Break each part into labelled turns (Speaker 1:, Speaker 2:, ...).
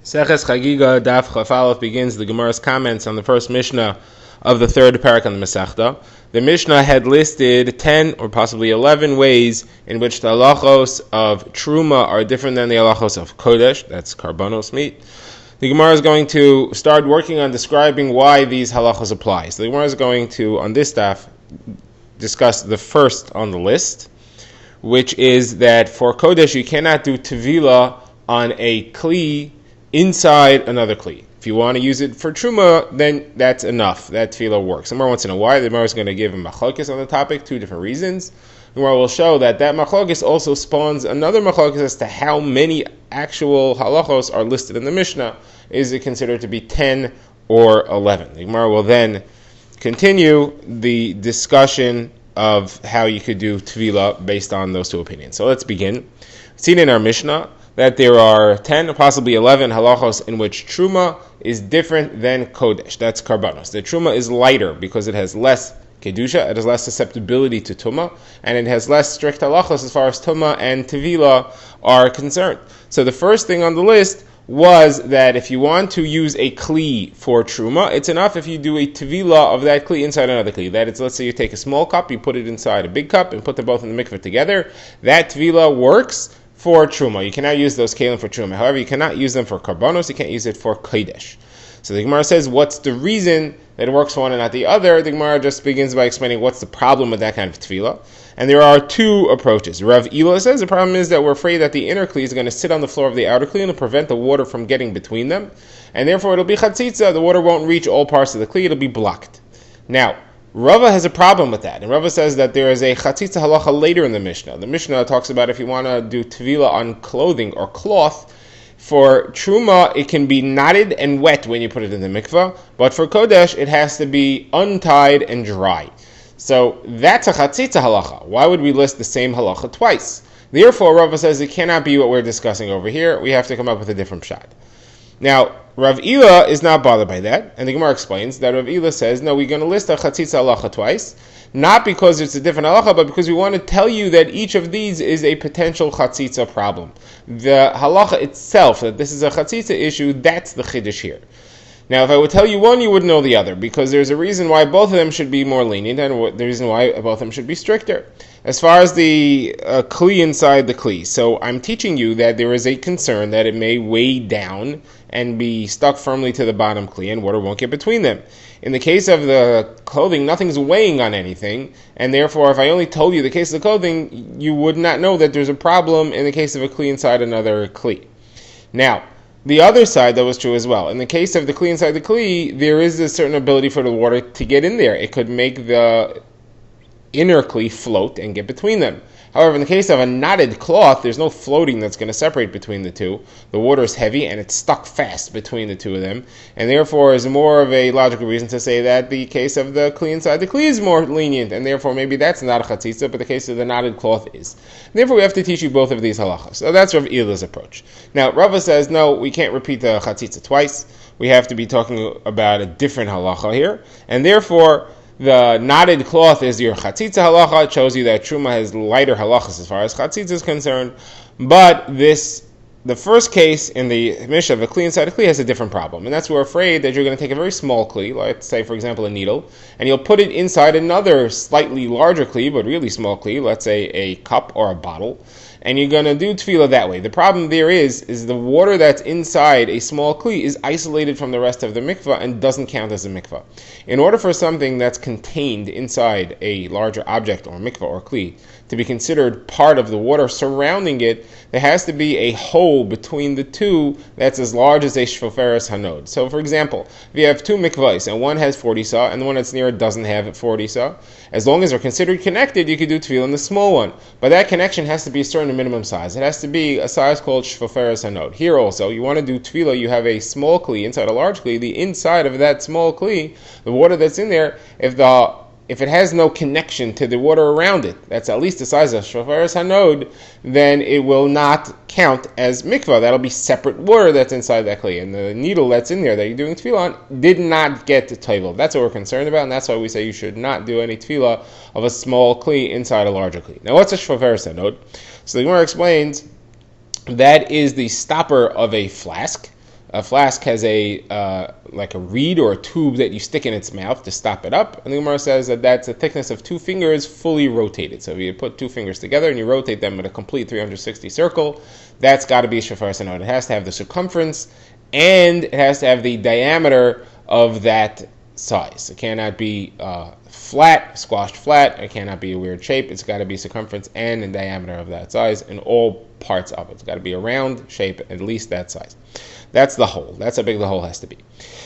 Speaker 1: Seches Chagiga Daf Chafalef begins the Gemara's comments on the first Mishnah of the third parak on the Masechta. The Mishnah had listed 10 or possibly 11 ways in which the halachos of Truma are different than the halachos of Kodesh, that's Karbanos meat. The Gemara is going to start working on describing why these halachos apply. So the Gemara is going to, on this daf, discuss the first on the list, which is that for Kodesh you cannot do Tevila on a Kli inside another Kli. If you want to use it for Truma, then that's enough. That Tefillah works. The Gemara wants to know why. The Gemara is going to give him machlokes on the topic, two different reasons. The Gemara will show that machlokes also spawns another machlokes as to how many actual halachos are listed in the Mishnah. Is it considered to be 10 or 11? The Gemara will then continue the discussion of how you could do Tefillah based on those two opinions. So let's begin. We've seen in our Mishnah that there are 10 or possibly 11 halachos in which Truma is different than Kodesh. That's Karbanos. The Truma is lighter because it has less Kedusha, it has less susceptibility to Tumah, and it has less strict halachos as far as Tumah and Tevila are concerned. So the first thing on the list was that if you want to use a Kli for Truma, it's enough if you do a Tevila of that Kli inside another Kli. That is, let's say you take a small cup, you put it inside a big cup, and put them both in the mikveh together. That Tevila works for Truma. You cannot use those kalim for Truma. However, you cannot use them for Karbanos, you can't use it for Kodesh. So the Gemara says, what's the reason that it works for one and not the other? The Gemara just begins by explaining what's the problem with that kind of tefillah. And there are two approaches. Rav Ila says the problem is that we're afraid that the inner kli is going to sit on the floor of the outer kli and prevent the water from getting between them. And therefore it'll be chatzitza, the water won't reach all parts of the kli, it'll be blocked. Now, Rava has a problem with that, and Rava says that there is a chatzitza halacha later in the Mishnah. The Mishnah talks about if you want to do tevila on clothing or cloth, for Truma it can be knotted and wet when you put it in the mikvah, but for Kodesh it has to be untied and dry. So that's a chatzitza halacha. Why would we list the same halacha twice? Therefore, Rava says it cannot be what we're discussing over here. We have to come up with a different pshat. Now, Rav Ila is not bothered by that, and the Gemara explains that Rav Ila says, no, we're going to list a chatzitza halacha twice, not because it's a different halacha, but because we want to tell you that each of these is a potential chatzitza problem. The halacha itself, that this is a chatzitza issue, that's the chiddush here. Now, if I would tell you one, you would know the other, because there's a reason why both of them should be more lenient, and the reason why both of them should be stricter. As far as the kli inside the kli, so I'm teaching you that there is a concern that it may weigh down and be stuck firmly to the bottom kli, and water won't get between them. In the case of the clothing, nothing's weighing on anything, and therefore if I only told you the case of the clothing, you would not know that there's a problem in the case of a kli inside another kli. Now, the other side, that was true as well. In the case of the kli inside the kli, there is a certain ability for the water to get in there. It could make the inner kli float and get between them. However, in the case of a knotted cloth, there's no floating that's going to separate between the two. The water is heavy and it's stuck fast between the two of them, and therefore is more of a logical reason to say that the case of the kli inside the kli is more lenient, and therefore maybe that's not a chatzitza, but the case of the knotted cloth is. Therefore, we have to teach you both of these halachas. So that's Rav Ila's approach. Now, Rava says, no, we can't repeat the chatzitza twice. We have to be talking about a different halacha here, and therefore the knotted cloth is your chatzitza halacha. It shows you that Truma has lighter halachas as far as chatzitza is concerned. But the first case in the Mishnah of a kli inside a kli has a different problem. And that's we're afraid that you're going to take a very small kli, let's say for example a needle, and you'll put it inside another slightly larger kli, but really small kli, let's say a cup or a bottle, and you're going to do tefillah that way. The problem there is the water that's inside a small kli is isolated from the rest of the mikvah and doesn't count as a mikvah. In order for something that's contained inside a larger object or mikvah or kli to be considered part of the water surrounding it, there has to be a hole between the two that's as large as a shvoferes hanod. So for example, if you have two mikvahs and one has 40 saw and the one that's near it doesn't have 40 saw, as long as they're considered connected, you could do tefillah in the small one. But that connection has to be a certain minimum size. It has to be a size called shvoferes hanod. Here also, you want to do tefillah, you have a small kli inside a large kli. The inside of that small kli, the water that's in there, if it has no connection to the water around it, that's at least the size of shvoferes hanod, then it will not count as mikvah. That'll be separate water that's inside that kli. And the needle that's in there that you're doing tefillah on did not get to toivel. That's what we're concerned about, and that's why we say you should not do any tefillah of a small kli inside a larger kli. Now, what's a shvoferes hanod? So the Gemara explains that is the stopper of a flask. A flask has like a reed or a tube that you stick in its mouth to stop it up. And the Gemara says that that's a thickness of 2 fingers fully rotated. So if you put 2 fingers together and you rotate them at a complete 360 circle, that's got to be a shofar sanod. It has to have the circumference and it has to have the diameter of that size. It cannot be flat, squashed flat. It cannot be a weird shape. It's got to be circumference and in diameter of that size in all parts of it. It's got to be a round shape, at least that size. That's the hole. That's how big the hole has to be.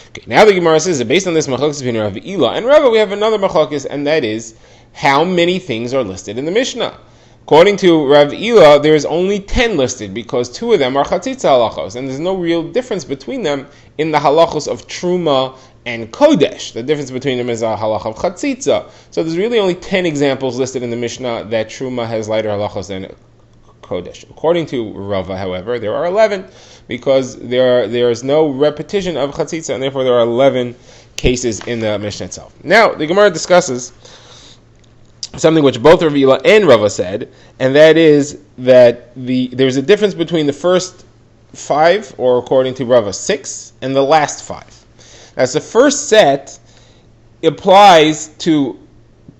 Speaker 1: Okay, now the Gemara says that based on this machlokes between Rav Ila and Rava, we have another machlokes, and that is how many things are listed in the Mishnah. According to Rav Ila, there's only 10 listed because 2 of them are chatzitza halachos, and there's no real difference between them in the halachos of truma and kodesh. The difference between them is a halach of chatzitza. So there's really only 10 examples listed in the Mishnah that truma has lighter halachos than kodesh. According to Rava, however, there are 11 because there is no repetition of chatzitza, and therefore there are 11 cases in the Mishnah itself. Now, the Gemara discusses something which both Rav Ila and Rava said, and that is that there's a difference between the first 5, or according to Rava 6, and the last 5. As the first set applies to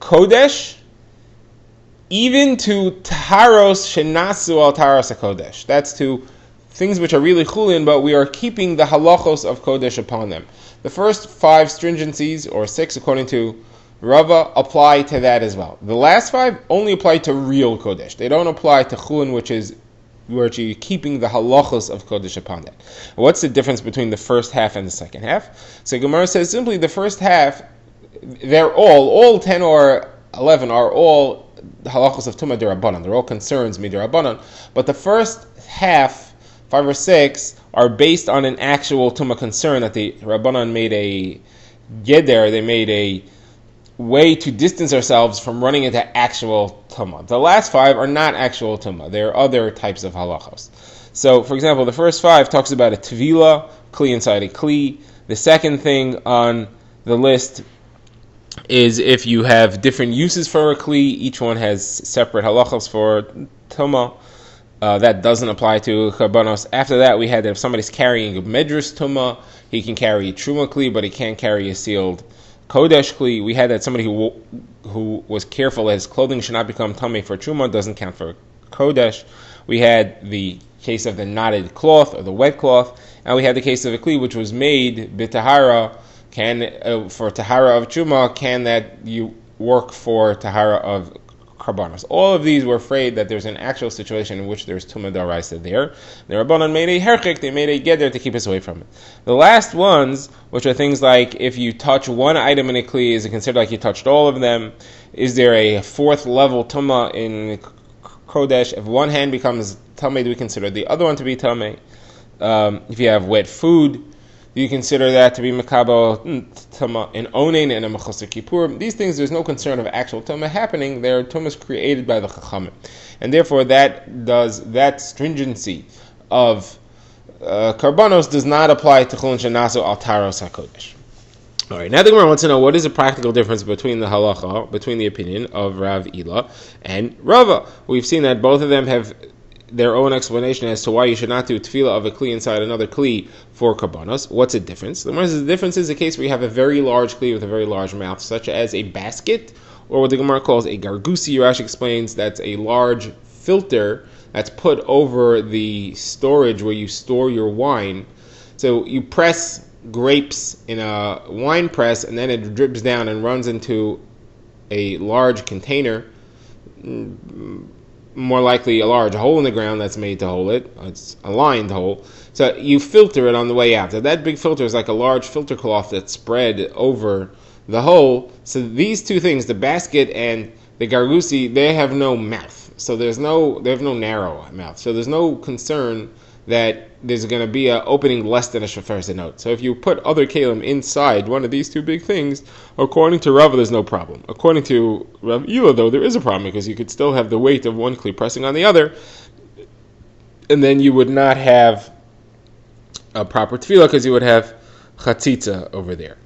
Speaker 1: kodesh, even to taharos shenasu al taharos hakodesh. That's to things which are really chulin, but we are keeping the halachos of kodesh upon them. The first 5 stringencies, or 6 according to Rava, apply to that as well. The last 5 only apply to real kodesh. They don't apply to chulin, which is where you're keeping the halachos of kodesh upon that. What's the difference between the first half and the second half? So Gemara says simply the first half, they're all 10 or 11 are all halachos of tumah derabanan. They're all concerns midirabanan. But the first half, 5 or 6, are based on an actual tumah concern that the rabbanan made a geder. They made a way to distance ourselves from running into actual tumah. The last 5 are not actual tumah. They are other types of halachos. So, for example, the first 5 talks about a tvila, kli inside a kli. The second thing on the list is if you have different uses for a kli, each one has separate halachos for tumah. That doesn't apply to karbanos. After that, we had that if somebody's carrying a medrus tumah, he can carry a truma kli, but he can't carry a sealed kodesh kli. We had that somebody who was careful that his clothing should not become tamei for truma doesn't count for kodesh. We had the case of the knotted cloth or the wet cloth, and we had the case of a kli which was made b'tahara. For tahara of truma, can that you work for tahara of karbanos? All of these were afraid that there's an actual situation in which there's tumah daraisa there. The rabbanan made a herchik, they made a geder to keep us away from it. The last ones, which are things like if you touch one item in a kli, is it considered like you touched all of them? Is there a 4th level tumah in kodesh? If one hand becomes tamei, do we consider the other one to be tamei? If you have wet food, do you consider that to be makabo tama in onein and a mechosar kippur? These things, there's no concern of actual tama happening. They're tumas created by the chachamim, and therefore that stringency of karbanos does not apply to chulin shenasu al taros hakodesh. All right, now the Gemara wants to know what is the practical difference between the halacha, between the opinion of Rav Ila and Rava. We've seen that both of them have their own explanation as to why you should not do tefillah of a kli inside another kli for karbanos. What's the difference? The difference is the case where you have a very large kli with a very large mouth, such as a basket, or what the Gemara calls a gargusi. Rashi explains that's a large filter that's put over the storage where you store your wine. So you press grapes in a wine press, and then it drips down and runs into a large container, more likely a large hole in the ground that's made to hold it. It's a lined hole. So you filter it on the way out. So that big filter is like a large filter cloth that's spread over the hole. So these two things, the basket and the gargusi, they have no mouth. So they have no narrow mouth. So there's no concern that there's going to be an opening less than a shofar zenot. So if you put other kalim inside one of these two big things, according to Rava, there's no problem. According to Rav Ila, though, there is a problem because you could still have the weight of one kli pressing on the other, and then you would not have a proper tefillah because you would have chatzitza over there.